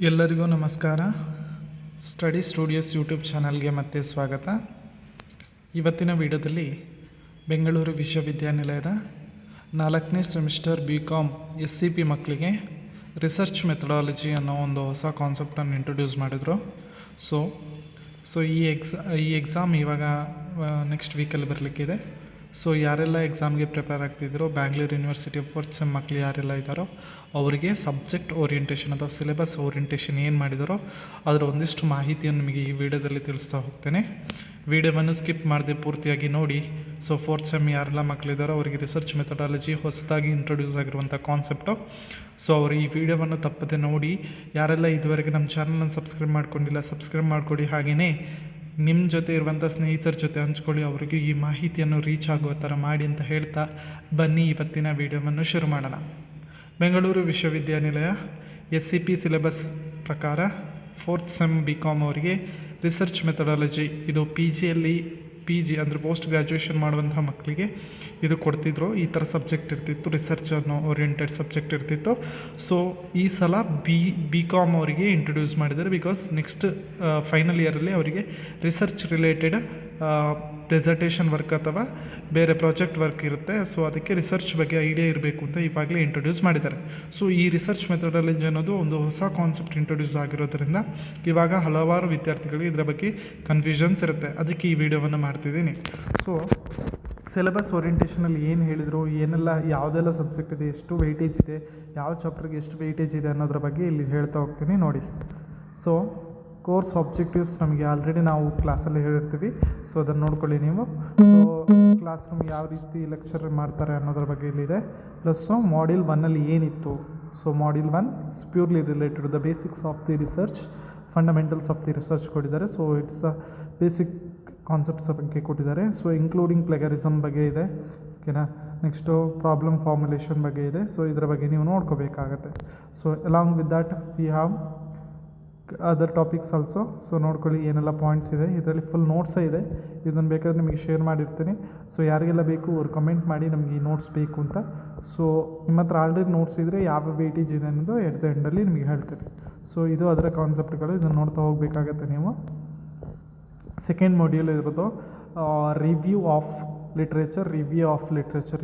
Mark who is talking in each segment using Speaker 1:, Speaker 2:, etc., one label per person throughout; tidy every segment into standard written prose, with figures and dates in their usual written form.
Speaker 1: ಎಲ್ಲರಿಗೂ ನಮಸ್ಕಾರ. Study studios YouTube ಚಾನಲ್ಗೆ ಮತ್ತೆ ಸ್ವಾಗತ. ಇವತ್ತಿನ ವಿಡಿಯೋದಲ್ಲಿ ಬೆಂಗಳೂರು ವಿಶ್ವವಿದ್ಯಾನಿಲಯದ 4ನೇ ಸೆಮಿಸ್ಟರ್ BCom SCP ಮಕ್ಕಳಿಗೆ ರಿಸರ್ಚ್ ಮೆಥಡಾಲಜಿ ಅನ್ನೋ ಒಂದು ಹೊಸ ಕಾನ್ಸೆಪ್ಟನ್ನು ಇಂಟ್ರೊಡ್ಯೂಸ್ ಮಾಡಿದರು. ಸೊ ಈ ಎಕ್ಸಾಮ್ ಇವಾಗ ನೆಕ್ಸ್ಟ್ ವೀಕಲ್ಲಿ ಬರಲಿಕ್ಕಿದೆ. ಸೊ ಯಾರೆಲ್ಲ ಎಕ್ಸಾಮ್ಗೆ ಪ್ರಿಪೇರ್ ಆಗ್ತಿದ್ದೀರೋ, ಬ್ಯಾಂಗ್ಳೂರು ಯೂನಿವರ್ಸಿಟಿ 4th ಸೆಮ್ ಮಕ್ಕಳು ಯಾರೆಲ್ಲ ಇದ್ದಾರೋ ಅವರಿಗೆ ಸಬ್ಜೆಕ್ಟ್ ಓರಿಯೆಂಟೇಷನ್ ಅಥವಾ ಸಿಲೆಬಸ್ ಓರಿಯೆಂಟೇಷನ್ ಏನು ಮಾಡಿದಾರೋ ಅದರ ಒಂದಿಷ್ಟು ಮಾಹಿತಿಯನ್ನು ನಿಮಗೆ ಈ ವಿಡಿಯೋದಲ್ಲಿ ತಿಳಿಸ್ತಾ ಹೋಗ್ತೇನೆ. ವಿಡಿಯೋವನ್ನು ಸ್ಕಿಪ್ ಮಾಡದೆ ಪೂರ್ತಿಯಾಗಿ ನೋಡಿ. ಸೊ 4th ಸೆಮ್ ಯಾರೆಲ್ಲ ಮಕ್ಕಳಿದ್ದಾರೋ ಅವರಿಗೆ ರಿಸರ್ಚ್ ಮೆಥಡಾಲಜಿ ಹೊಸದಾಗಿ ಇಂಟ್ರೊಡ್ಯೂಸ್ ಆಗಿರುವಂಥ ಕಾನ್ಸೆಪ್ಟು. ಸೊ ಅವರು ಈ ವಿಡಿಯೋವನ್ನು ತಪ್ಪದೆ ನೋಡಿ. ಯಾರೆಲ್ಲ ಇದುವರೆಗೆ ನಮ್ಮ ಚಾನಲನ್ನು ಸಬ್ಸ್ಕ್ರೈಬ್ ಮಾಡ್ಕೊಂಡಿಲ್ಲ, ಸಬ್ಸ್ಕ್ರೈಬ್ ಮಾಡಿಕೊಡಿ. ಹಾಗೆಯೇ ನಿಮ್ಮ ಜೊತೆ ಇರುವಂಥ ಸ್ನೇಹಿತರ ಜೊತೆ ಹಂಚ್ಕೊಳ್ಳಿ, ಅವರಿಗೂ ಈ ಮಾಹಿತಿಯನ್ನು ರೀಚ್ ಆಗೋ ಥರ ಮಾಡಿ ಅಂತ ಹೇಳ್ತಾ ಬನ್ನಿ ಇವತ್ತಿನ ವಿಡಿಯೋವನ್ನು ಶುರು ಮಾಡೋಣ. ಬೆಂಗಳೂರು ವಿಶ್ವವಿದ್ಯಾನಿಲಯ SCP ಸಿಲೆಬಸ್ ಪ್ರಕಾರ 4th ಸೆಮ್ BCom ಅವರಿಗೆ ರಿಸರ್ಚ್ ಮೆಥಡಾಲಜಿ ಇದು PG ಅಂದರೆ ಪೋಸ್ಟ್ ಗ್ರ್ಯಾಜುಯೇಷನ್ ಮಾಡುವಂಥ ಮಕ್ಕಳಿಗೆ ಇದು ಕೊಡ್ತಿದ್ರು. ಈ ಥರ ಸಬ್ಜೆಕ್ಟ್ ಇರ್ತಿತ್ತು, ರಿಸರ್ಚ್ ಅನ್ನೋ ಓರಿಯೆಂಟೆಡ್ ಸಬ್ಜೆಕ್ಟ್ ಇರ್ತಿತ್ತು. ಸೊ ಈ ಸಲ BCom ಅವರಿಗೆ ಇಂಟ್ರೊಡ್ಯೂಸ್ ಮಾಡಿದ್ದಾರೆ. ಬಿಕಾಸ್ ನೆಕ್ಸ್ಟ್ ಫೈನಲ್ ಇಯರಲ್ಲಿ ಅವರಿಗೆ ರಿಸರ್ಚ್ ರಿಲೇಟೆಡ್ ಡೆಸರ್ಟೇಷನ್ ವರ್ಕ್ ಅಥವಾ ಬೇರೆ ಪ್ರಾಜೆಕ್ಟ್ ವರ್ಕ್ ಇರುತ್ತೆ. ಸೊ ಅದಕ್ಕೆ ರಿಸರ್ಚ್ ಬಗ್ಗೆ ಐಡಿಯಾ ಇರಬೇಕು ಅಂತ ಇವಾಗಲೇ ಇಂಟ್ರೊಡ್ಯೂಸ್ ಮಾಡಿದ್ದಾರೆ. ಸೊ ಈ ರಿಸರ್ಚ್ ಮೆಥಡಾಲಜಿ ಅನ್ನೋದು ಒಂದು ಹೊಸ ಕಾನ್ಸೆಪ್ಟ್ ಇಂಟ್ರೊಡ್ಯೂಸ್ ಆಗಿರೋದ್ರಿಂದ ಇವಾಗ ಹಲವಾರು ವಿದ್ಯಾರ್ಥಿಗಳಿಗೆ ಇದರ ಬಗ್ಗೆ ಕನ್ಫ್ಯೂಷನ್ಸ್ ಇರುತ್ತೆ. ಅದಕ್ಕೆ ಈ ವಿಡಿಯೋವನ್ನು ಮಾಡ್ತಿದ್ದೀನಿ. ಸೊ ಸಿಲೆಬಸ್ ಓರಿಯೆಂಟೇಷನಲ್ಲಿ ಏನು ಹೇಳಿದರು, ಏನೆಲ್ಲ ಯಾವುದೆಲ್ಲ ಸಬ್ಜೆಕ್ಟ್ ಇದೆ, ಎಷ್ಟು ವೆಯ್ಟೇಜ್ ಇದೆ, ಯಾವ ಚಾಪ್ಟರ್ಗೆ ಎಷ್ಟು ವೆಯ್ಟೇಜ್ ಇದೆ ಅನ್ನೋದ್ರ ಬಗ್ಗೆ ಇಲ್ಲಿ ಹೇಳ್ತಾ ಹೋಗ್ತೀನಿ ನೋಡಿ. ಸೊ ಕೋರ್ಸ್ ಆಬ್ಜೆಕ್ಟಿವ್ಸ್ ನಮಗೆ ಆಲ್ರೆಡಿ ನಾವು ಕ್ಲಾಸಲ್ಲಿ ಹೇಳಿರ್ತೀವಿ. ಸೊ ಅದನ್ನು ನೋಡ್ಕೊಳ್ಳಿ ನೀವು. ಸೊ ಕ್ಲಾಸ್ ರೂಮ್ ಯಾವ ರೀತಿ ಲೆಕ್ಚರ್ ಮಾಡ್ತಾರೆ ಅನ್ನೋದ್ರ ಬಗ್ಗೆ ಇಲ್ಲಿದೆ. ಪ್ಲಸ್ಸು ಮಾಡ್ಯೂಲ್ 1ಅಲ್ಲಿ ಏನಿತ್ತು. So module 1 is purely related the basics of the research, fundamentals of the research ಕೊಟ್ಟಿದ್ದಾರೆ. So it's a basic concepts ಬಗ್ಗೆ ಕೊಟ್ಟಿದ್ದಾರೆ. ಸೊ ಇನ್ಕ್ಲೂಡಿಂಗ್ ಪ್ಲೆಗರಿಸಮ್ ಬಗ್ಗೆ ಇದೆ, ಓಕೆನಾ. ನೆಕ್ಸ್ಟು ಪ್ರಾಬ್ಲಮ್ ಫಾರ್ಮುಲೇಷನ್ ಬಗ್ಗೆ ಇದೆ. ಸೊ ಇದರ ಬಗ್ಗೆ ನೀವು ನೋಡ್ಕೋಬೇಕಾಗತ್ತೆ. So along with that we have other topics also. So ನೋಡ್ಕೊಳ್ಳಿ ಏನೆಲ್ಲ ಪಾಯಿಂಟ್ಸ್ ಇದೆ. ಇದರಲ್ಲಿ ಫುಲ್ ನೋಟ್ಸೇ ಇದೆ. ಇದನ್ನು ಬೇಕಾದ್ರೆ ನಿಮಗೆ ಶೇರ್ ಮಾಡಿರ್ತೀನಿ. ಸೊ ಯಾರಿಗೆಲ್ಲ ಬೇಕು ಅವ್ರು ಕಮೆಂಟ್ ಮಾಡಿ ನಮಗೆ ಈ ನೋಟ್ಸ್ ಬೇಕು ಅಂತ. ಸೊ ನಿಮ್ಮ ಹತ್ರ ಆಲ್ರೆಡಿ ನೋಟ್ಸ್ ಇದ್ದರೆ ಯಾವ ವೇಟೇಜ್ ಇದೆ ಅನ್ನೋದು ಎಟ್ ದ ಎಂಡಲ್ಲಿ ನಿಮಗೆ ಹೇಳ್ತೀನಿ. ಸೊ ಇದು ಅದರ ಕಾನ್ಸೆಪ್ಟ್ಗಳು, ಇದನ್ನು ನೋಡ್ತಾ ಹೋಗಬೇಕಾಗತ್ತೆ ನೀವು. ಸೆಕೆಂಡ್ ಮಾಡ್ಯೂಲ್ ಇರೋದು ರಿವ್ಯೂ ಆಫ್ ಲಿಟ್ರೇಚರ್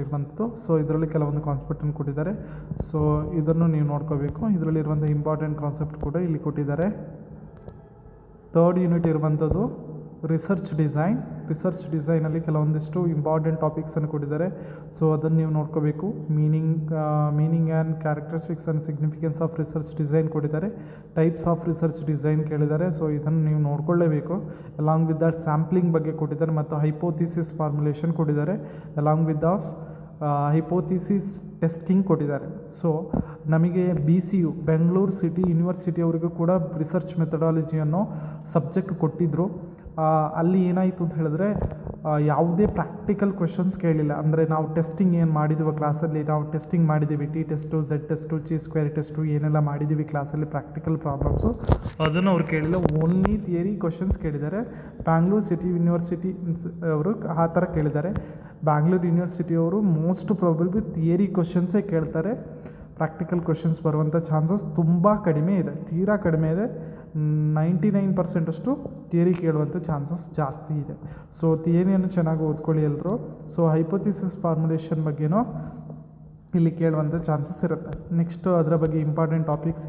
Speaker 1: ಇರುವಂಥದ್ದು. ಸೊ ಇದರಲ್ಲಿ ಕೆಲವೊಂದು ಕಾನ್ಸೆಪ್ಟನ್ನು ಕೊಟ್ಟಿದ್ದಾರೆ. ಸೊ ಇದನ್ನು ನೀವು ನೋಡ್ಕೋಬೇಕು. ಇದರಲ್ಲಿರುವಂಥ ಇಂಪಾರ್ಟೆಂಟ್ ಕಾನ್ಸೆಪ್ಟ್ ಕೂಡ ಇಲ್ಲಿ ಕೊಟ್ಟಿದ್ದಾರೆ. 3rd ಯೂನಿಟ್ ಇರುವಂಥದ್ದು ರಿಸರ್ಚ್ ಡಿಸೈನಲ್ಲಿ ಕೆಲವೊಂದಿಷ್ಟು ಇಂಪಾರ್ಟೆಂಟ್ ಟಾಪಿಕ್ಸನ್ನು ಕೊಟ್ಟಿದ್ದಾರೆ. ಸೊ ಅದನ್ನು ನೀವು ನೋಡ್ಕೋಬೇಕು. Meaning and characteristics and significance of research design ಕೊಟ್ಟಿದ್ದಾರೆ. ಟೈಪ್ಸ್ ಆಫ್ ರಿಸರ್ಚ್ ಡಿಸೈನ್ ಕೇಳಿದ್ದಾರೆ. ಸೊ ಇದನ್ನು ನೀವು ನೋಡ್ಕೊಳ್ಳೇಬೇಕು. ಅಲಾಂಗ್ ವಿತ್ ದಟ್ ಸ್ಯಾಂಪ್ಲಿಂಗ್ ಬಗ್ಗೆ ಕೊಟ್ಟಿದ್ದಾರೆ ಮತ್ತು ಹೈಪೋಥಿಸಿಸ್ ಫಾರ್ಮುಲೇಷನ್ ಕೊಟ್ಟಿದ್ದಾರೆ. Along with of hypothesis testing ಕೊಟ್ಟಿದ್ದಾರೆ. ಸೊ ನಮಗೆ BCU ಬೆಂಗಳೂರು ಸಿಟಿ ಯೂನಿವರ್ಸಿಟಿ ಅವರಿಗೂ ಕೂಡ ರಿಸರ್ಚ್ ಮೆಥಡಾಲಜಿ ಅನ್ನೋ ಸಬ್ಜೆಕ್ಟ್ ಕೊಟ್ಟಿದ್ದರು. ಅಲ್ಲಿ ಏನಾಯಿತು ಅಂತ ಹೇಳಿದ್ರೆ ಯಾವುದೇ ಪ್ರಾಕ್ಟಿಕಲ್ ಕ್ವೆಶನ್ಸ್ ಕೇಳಿಲ್ಲ. ಅಂದರೆ ನಾವು ಟೆಸ್ಟಿಂಗ್ ಏನು ಮಾಡಿದ್ದೀವಿ ಕ್ಲಾಸಲ್ಲಿ, ನಾವು ಟೆಸ್ಟಿಂಗ್ ಮಾಡಿದ್ದೀವಿ, T test, Z test, Chi² test ಏನೆಲ್ಲ ಮಾಡಿದ್ದೀವಿ ಕ್ಲಾಸಲ್ಲಿ ಪ್ರಾಕ್ಟಿಕಲ್ ಪ್ರಾಬ್ಲಮ್ಸು, ಅದನ್ನು ಅವ್ರು ಕೇಳಿಲ್ಲ. ಓನ್ಲಿ ಥಿಯರಿ ಕ್ವೆಶನ್ಸ್ ಕೇಳಿದ್ದಾರೆ. ಬ್ಯಾಂಗ್ಳೂರು ಸಿಟಿ ಯೂನಿವರ್ಸಿಟಿ ಅವರು ಆ ಥರ ಕೇಳಿದ್ದಾರೆ. ಬ್ಯಾಂಗ್ಳೂರು ಯೂನಿವರ್ಸಿಟಿಯವರು ಮೋಸ್ಟ್ ಪ್ರಾಬಬ್ಲಿ ಥಿಯರಿ ಕ್ವೆಶನ್ಸೇ ಕೇಳ್ತಾರೆ. ಪ್ರಾಕ್ಟಿಕಲ್ ಕ್ವೆಶನ್ಸ್ ಬರುವಂಥ ಚಾನ್ಸಸ್ ತುಂಬ ಕಡಿಮೆ ಇದೆ, ತೀರಾ ಕಡಿಮೆ ಇದೆ. 99% ಅಷ್ಟು ಥಿಯರಿ ಕೇಳುವಂಥ ಚಾನ್ಸಸ್ ಜಾಸ್ತಿ ಇದೆ. ಸೊ ಥಿಯರಿಯನ್ನು ಚೆನ್ನಾಗಿ ಓದ್ಕೊಳ್ಳಿ ಎಲ್ಲರೂ. ಸೊ ಹೈಪೋಥಿಸಿಸ್ ಫಾರ್ಮುಲೇಷನ್ ಬಗ್ಗೆನೂ ಇಲ್ಲಿ ಕೇಳುವಂಥ ಚಾನ್ಸಸ್ ಇರುತ್ತೆ. ನೆಕ್ಸ್ಟು ಅದರ ಬಗ್ಗೆ ಇಂಪಾರ್ಟೆಂಟ್ ಟಾಪಿಕ್ಸ್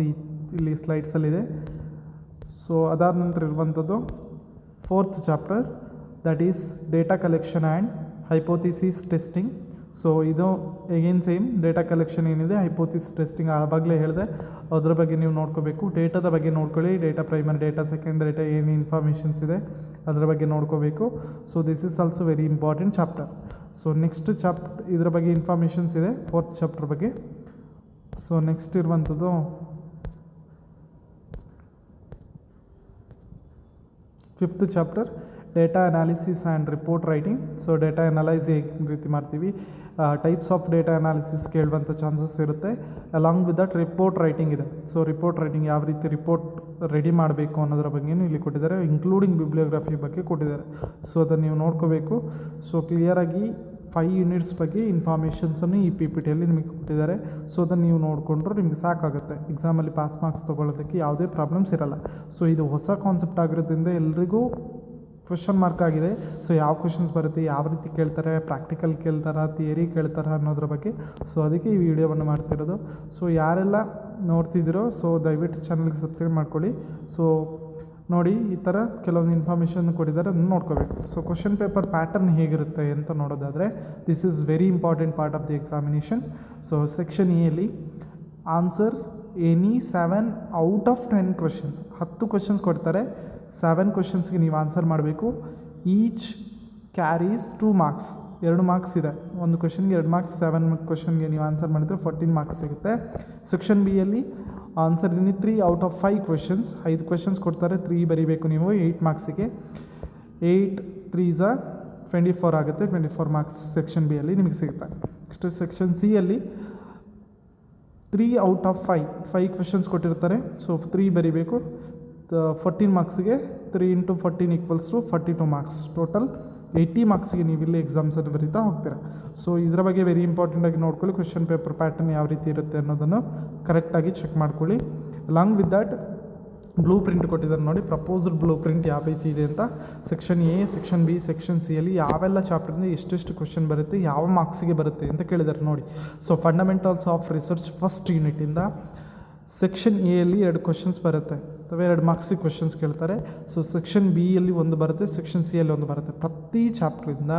Speaker 1: ಇಲ್ಲಿ ಸ್ಲೈಡ್ಸಲ್ಲಿದೆ. ಸೊ ಅದಾದ ನಂತರ ಇರುವಂಥದ್ದು 4th chapter, that is data collection and hypothesis testing. So ಇದು ಎಗೇನ್ ಸೇಮ್ ಡೇಟಾ ಕಲೆಕ್ಷನ್ ಏನಿದೆ, ಹೈಪೋಥಿಸಿಸ್ ಟೆಸ್ಟಿಂಗ್ ಆವಾಗಲೇ ಹೇಳಿದೆ. ಅದರ ಬಗ್ಗೆ ನೀವು ನೋಡ್ಕೋಬೇಕು. ಡೇಟಾದ ಬಗ್ಗೆ ನೋಡ್ಕೊಳ್ಳಿ. Data primary data, second data, ಏನು ಇನ್ಫಾರ್ಮೇಷನ್ಸ್ ಇದೆ ಅದರ ಬಗ್ಗೆ ನೋಡ್ಕೋಬೇಕು. So this is also very important chapter. So next ಇದರ ಬಗ್ಗೆ ಇನ್ಫಾರ್ಮೇಷನ್ಸ್ ಇದೆ 4th ಚಾಪ್ಟರ್ ಬಗ್ಗೆ. ಸೊ ನೆಕ್ಸ್ಟ್ ಇರುವಂಥದ್ದು 5th chapter, data analysis and report writing. So data analyse ಹೇಗೆ ರೀತಿ ಮಾಡ್ತೀವಿ, ಟೈಪ್ಸ್ ಆಫ್ ಡೇಟಾ ಅನಾಲಿಸಿಸ್ ಕೇಳುವಂಥ ಚಾನ್ಸಸ್ ಇರುತ್ತೆ. Along with that report writing ಇದೆ. ಸೊ ರಿಪೋರ್ಟ್ ರೈಟಿಂಗ್ ಯಾವ ರೀತಿ ರಿಪೋರ್ಟ್ ರೆಡಿ ಮಾಡಬೇಕು ಅನ್ನೋದ್ರ ಬಗ್ಗೆಯೂ ಇಲ್ಲಿ ಕೊಟ್ಟಿದ್ದಾರೆ. ಇನ್ಕ್ಲೂಡಿಂಗ್ ಬಿಬ್ಲಿಯೋಗ್ರಫಿ ಬಗ್ಗೆ ಕೊಟ್ಟಿದ್ದಾರೆ. ಸೊ ಅದನ್ನು ನೀವು ನೋಡ್ಕೋಬೇಕು. ಸೊ ಕ್ಲಿಯರಾಗಿ 5 ಯೂನಿಟ್ಸ್ ಬಗ್ಗೆ ಇನ್ಫಾರ್ಮೇಷನ್ಸನ್ನು ಈ ಪಿ ಪಿ ಟಿಯಲ್ಲಿ ನಿಮಗೆ ಕೊಟ್ಟಿದ್ದಾರೆ. ಸೊ ಅದನ್ನು ನೀವು ನೋಡಿಕೊಂಡ್ರು ನಿಮಗೆ ಸಾಕಾಗುತ್ತೆ. ಎಕ್ಸಾಮಲ್ಲಿ ಪಾಸ್ ಮಾರ್ಕ್ಸ್ ತೊಗೊಳ್ಳೋದಕ್ಕೆ ಯಾವುದೇ ಪ್ರಾಬ್ಲಮ್ಸ್ ಇರಲ್ಲ. ಸೊ ಇದು ಹೊಸ ಕಾನ್ಸೆಪ್ಟ್ ಆಗಿರೋದ್ರಿಂದ ಎಲ್ರಿಗೂ ಕ್ವೆಶ್ಚನ್ ಮಾರ್ಕ್ ಆಗಿದೆ. ಸೊ ಯಾವ ಕ್ವೆಶನ್ಸ್ ಬರುತ್ತೆ, ಯಾವ ರೀತಿ ಕೇಳ್ತಾರೆ, ಪ್ರಾಕ್ಟಿಕಲ್ ಕೇಳ್ತಾರಾ, ಥಿಯರಿ ಕೇಳ್ತಾರಾ ಅನ್ನೋದ್ರ ಬಗ್ಗೆ. ಸೊ ಅದಕ್ಕೆ ಈ ವಿಡಿಯೋವನ್ನು ಮಾಡ್ತಿರೋದು. ಸೊ ಯಾರೆಲ್ಲ ನೋಡ್ತಿದ್ದೀರೋ ಸೊ ದಯವಿಟ್ಟು ಚಾನಲ್ಗೆ ಸಬ್ಸ್ಕ್ರೈಬ್ ಮಾಡ್ಕೊಳ್ಳಿ. ಸೊ ನೋಡಿ, ಈ ಥರ ಕೆಲವೊಂದು ಇನ್ಫಾರ್ಮೇಷನ್ ಕೊಟ್ಟಿದ್ದಾರೆ, ಅದನ್ನು ನೋಡ್ಕೋಬೇಕು. ಸೊ ಕ್ವೆಶ್ಚನ್ ಪೇಪರ್ ಪ್ಯಾಟರ್ನ್ ಹೇಗಿರುತ್ತೆ ಅಂತ ನೋಡೋದಾದರೆ, this is very important part of the examination. So section ಎಲ್ಲಿ answer any 7 out of 10 questions. 10 questions ಕೊಡ್ತಾರೆ, 7 ಕ್ವೆಶನ್ಸ್ಗೆ ನೀವು ಆನ್ಸರ್ ಮಾಡಬೇಕು. ಈಚ್ ಕ್ಯಾರೀಸ್ 2 ಮಾರ್ಕ್ಸ್, 2 ಮಾರ್ಕ್ಸ್ ಇದೆ. ಒಂದು ಕ್ವೆಶನ್ಗೆ 2 ಮಾರ್ಕ್ಸ್. 7 ಕ್ವೆಶನ್ಗೆ ನೀವು ಆನ್ಸರ್ ಮಾಡಿದರೆ 14 ಮಾರ್ಕ್ಸ್ ಸಿಗುತ್ತೆ. ಸೆಕ್ಷನ್ ಬಿ ಯಲ್ಲಿ ಆನ್ಸರ್ ಇನ್ನು 3 ಔಟ್ ಆಫ್ 5 ಕ್ವೆಶನ್ಸ್. 5 ಕ್ವೆಶನ್ಸ್ ಕೊಡ್ತಾರೆ, 3 ಬರೀಬೇಕು ನೀವು 8 ಮಾರ್ಕ್ಸಿಗೆ. 8 3s 24 ಆಗುತ್ತೆ. 24 ಮಾರ್ಕ್ಸ್ ಸೆಕ್ಷನ್ ಬಿ ಯಲ್ಲಿ ನಿಮಗೆ ಸಿಗುತ್ತೆ. ನೆಕ್ಸ್ಟ್ ಸೆಕ್ಷನ್ ಸಿ ಯಲ್ಲಿ 3 ಔಟ್ ಆಫ್ 5 ಕ್ವೆಶನ್ಸ್ ಕೊಟ್ಟಿರ್ತಾರೆ. ಸೊ 3 ಬರೀಬೇಕು. 14 ಮಾರ್ಕ್ಸಿಗೆ 3 × 14 = 42 ಮಾರ್ಕ್ಸ್. ಟೋಟಲ್ 80 ಮಾರ್ಕ್ಸಿಗೆ ನೀವು ಇಲ್ಲಿ ಎಕ್ಸಾಮ್ಸನ್ನು ಬರೀತಾ ಹೋಗ್ತೀರಾ. ಸೊ ಇದರ ಬಗ್ಗೆ ವೆರಿ ಇಂಪಾರ್ಟೆಂಟಾಗಿ ನೋಡ್ಕೊಳ್ಳಿ. ಕ್ವೆಶ್ಚನ್ ಪೇಪರ್ ಪ್ಯಾಟರ್ನ್ ಯಾವ ರೀತಿ ಇರುತ್ತೆ ಅನ್ನೋದನ್ನು ಕರೆಕ್ಟಾಗಿ ಚೆಕ್ ಮಾಡ್ಕೊಳ್ಳಿ. Along with that blue print ಕೊಟ್ಟಿದ್ದಾರೆ ನೋಡಿ, ಪ್ರಪೋಸ್ಡ್ ಬ್ಲೂ ಪ್ರಿಂಟ್ ಯಾವ ರೀತಿ ಇದೆ ಅಂತ. Section A, section B, section C ಯಲ್ಲಿ ಯಾವೆಲ್ಲ ಚಾಪ್ಟರ್ನಿಂದ ಎಷ್ಟೆಷ್ಟು ಕ್ವೆಶ್ಚನ್ ಬರುತ್ತೆ, ಯಾವ ಮಾರ್ಕ್ಸಿಗೆ ಬರುತ್ತೆ ಅಂತ ಕೇಳಿದ್ದಾರೆ ನೋಡಿ. So fundamentals of research first ಯೂನಿಟಿಂದ ಸೆಕ್ಷನ್ ಎ ಯಲ್ಲಿ 2 ಕ್ವೆಶನ್ಸ್ ಬರುತ್ತೆ, ಅಥವಾ 2 ಮಾರ್ಕ್ಸಿಗೆ ಕ್ವೆಶನ್ಸ್ ಕೇಳ್ತಾರೆ. ಸೊ ಸೆಕ್ಷನ್ ಬಿ ಯಲ್ಲಿ 1 ಬರುತ್ತೆ, ಸೆಕ್ಷನ್ ಸಿ ಯಲ್ಲಿ 1 ಬರುತ್ತೆ. ಪ್ರತಿ ಚಾಪ್ಟ್ರಿಂದ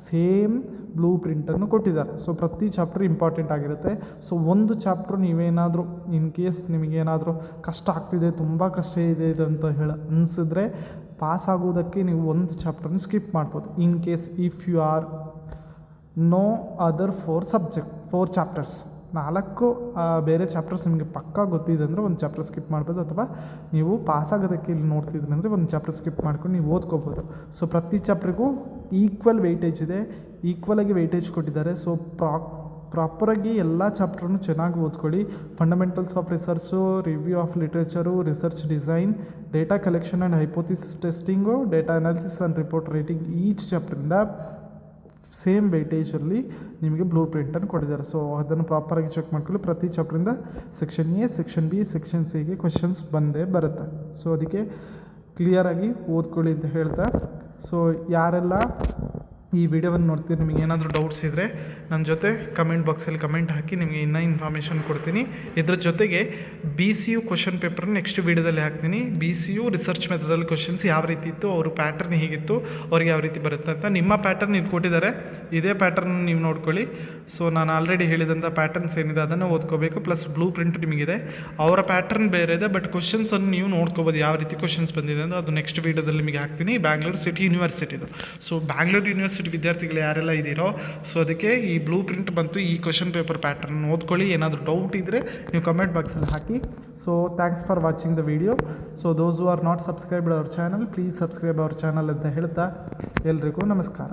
Speaker 1: ಸೇಮ್ ಬ್ಲೂ ಪ್ರಿಂಟನ್ನು ಕೊಟ್ಟಿದ್ದಾರೆ. ಸೊ ಪ್ರತಿ ಚಾಪ್ಟರ್ ಇಂಪಾರ್ಟೆಂಟ್ ಆಗಿರುತ್ತೆ. ಸೊ ಒಂದು ಚಾಪ್ಟ್ರು ನೀವೇನಾದರೂ ಇನ್ ಕೇಸ್ ನಿಮಗೇನಾದರೂ ಕಷ್ಟ ಆಗ್ತಿದೆ, ತುಂಬ ಕಷ್ಟ ಇದೆ ಇದು ಅಂತ ಅನಿಸಿದ್ರೆ ಪಾಸ್ ಆಗೋದಕ್ಕೆ ನೀವು ಒಂದು ಚಾಪ್ಟರ್ನ ಸ್ಕಿಪ್ ಮಾಡ್ಬೋದು. In case if you are no other 4 chapters, 4 ಬೇರೆ ಚಾಪ್ಟರ್ಸ್ ನಿಮಗೆ ಪಕ್ಕಾ ಗೊತ್ತಿದೆ ಅಂದರೆ ಒಂದು ಚಾಪ್ಟರ್ ಸ್ಕಿಪ್ ಮಾಡ್ಬೋದು. ಅಥವಾ ನೀವು ಪಾಸ್ ಆಗೋದಕ್ಕೆ ಇಲ್ಲಿ ನೋಡ್ತಿದ್ರೆ ಅಂದರೆ ಒಂದು ಚಾಪ್ಟರ್ ಸ್ಕಿಪ್ ಮಾಡ್ಕೊಂಡು ನೀವು ಓದ್ಕೋಬೋದು. ಸೊ ಪ್ರತಿ ಚಾಪ್ಟ್ರಿಗೂ ಈಕ್ವಲ್ ವೆಯ್ಟೇಜ್ ಇದೆ, ಈಕ್ವಲಾಗಿ ವೆಯ್ಟೇಜ್ ಕೊಟ್ಟಿದ್ದಾರೆ. ಸೊ ಪ್ರಾಪರಾಗಿ ಎಲ್ಲ ಚಾಪ್ಟರ್ನು ಚೆನ್ನಾಗಿ ಓದ್ಕೊಳ್ಳಿ. Fundamentals of research, review of literature, research design, data collection and hypothesis testing, data analysis and report writing, each ಚಾಪ್ಟರಿಂದ ಸೇಮ್ ವೆಯ್ಟೇಜಲ್ಲಿ ನಿಮಗೆ ಬ್ಲೂ ಪ್ರಿಂಟನ್ನು ಕೊಟ್ಟಿದ್ದಾರೆ. ಸೊ ಅದನ್ನು ಪ್ರಾಪರಾಗಿ ಚೆಕ್ ಮಾಡ್ಕೊಳ್ಳಿ. ಪ್ರತಿ ಚಾಪ್ಟ್ರಿಂದ section A, section B, section ಸಿಗೆ ಕ್ವೆಶನ್ಸ್ ಬಂದೇ ಬರುತ್ತೆ. ಸೊ ಅದಕ್ಕೆ ಕ್ಲಿಯರಾಗಿ ಓದ್ಕೊಳ್ಳಿ ಅಂತ ಹೇಳ್ತಾ, ಸೊ ಯಾರೆಲ್ಲ ಈ ವಿಡಿಯೋವನ್ನು ನೋಡ್ತೀರಿ, ನಿಮಗೆ ಏನಾದರೂ ಡೌಟ್ಸ್ ಇದ್ದರೆ ನನ್ನ ಜೊತೆ ಕಮೆಂಟ್ ಬಾಕ್ಸಲ್ಲಿ ಕಮೆಂಟ್ ಹಾಕಿ, ನಿಮಗೆ ಇನ್ನೂ ಇನ್ಫಾರ್ಮೇಷನ್ ಕೊಡ್ತೀನಿ. ಇದ್ರ ಜೊತೆಗೆ ಬಿ ಸಿ ಯು ಕ್ವೆಶನ್ ಪೇಪರ್ನ ನೆಕ್ಸ್ಟ್ ವೀಡಿಯೋದಲ್ಲಿ ಹಾಕ್ತೀನಿ. ಬಿ ಸಿ ಯು ರಿಸರ್ಚ್ ಮೆಥಡಲ್ಲಿ ಕ್ವೆಶನ್ಸ್ ಯಾವ ರೀತಿ ಇತ್ತು, ಅವ್ರ ಪ್ಯಾಟರ್ನ್ ಹೇಗಿತ್ತು, ಅವ್ರಿಗೆ ಯಾವ ರೀತಿ ಬರುತ್ತೆ ಅಂತ. ನಿಮ್ಮ ಪ್ಯಾಟರ್ನ್ ಇದು ಕೊಟ್ಟಿದ್ದಾರೆ, ಇದೇ ಪ್ಯಾಟರ್ನ್ ನೀವು ನೋಡ್ಕೊಳ್ಳಿ. ಸೊ ನಾನು ಆಲ್ರೆಡಿ ಹೇಳಿದಂಥ ಪ್ಯಾಟರ್ನ್ಸ್ ಏನಿದೆ ಅದನ್ನು ಓದ್ಕೋಬೇಕು. ಪ್ಲಸ್ ಬ್ಲೂ ಪ್ರಿಂಟ್ ನಿಮಗಿದೆ, ಅವರ ಪ್ಯಾಟರ್ನ್ ಬೇರೆ ಇದೆ, ಬಟ್ ಕ್ವೆಶನ್ಸನ್ನು ನೀವು ನೋಡ್ಕೋಬೋದು ಯಾವ ರೀತಿ ಕ್ವೆಶನ್ಸ್ ಬಂದಿದೆ ಅಂತ. ಅದು ನೆಕ್ಸ್ಟ್ ವೀಡಿಯೋದಲ್ಲಿ ನಿಮಗೆ ಹಾಕ್ತೀನಿ. ಬ್ಯಾಂಗ್ಳೂರು ಸಿಟಿ ಯೂನಿವರ್ಸಿಟಿದು. ಸೊ ಬ್ಯಾಂಗ್ಳೂರು ಯೂನಿವರ್ಸಿಟಿ ವಿದ್ಯಾರ್ಥಿಗಳು ಯಾರೆಲ್ಲ ಇದ್ದೀರೋ, ಸೊ ಅದಕ್ಕೆ ಈ ಬ್ಲೂ ಪ್ರಿಂಟ್ ಬಂತು. ಈ ಕ್ವೆಶನ್ ಪೇಪರ್ ಪ್ಯಾಟರ್ನ್ ಓದ್ಕೊಳ್ಳಿ. ಏನಾದರೂ ಡೌಟ್ ಇದ್ದರೆ ನೀವು ಕಮೆಂಟ್ ಬಾಕ್ಸಲ್ಲಿ ಹಾಕಿ. So thanks for watching the video. So those who are not subscribed our channel, please subscribe our channel ಅಂತ ಹೇಳ್ತಾ ಎಲ್ರಿಗೂ ನಮಸ್ಕಾರ.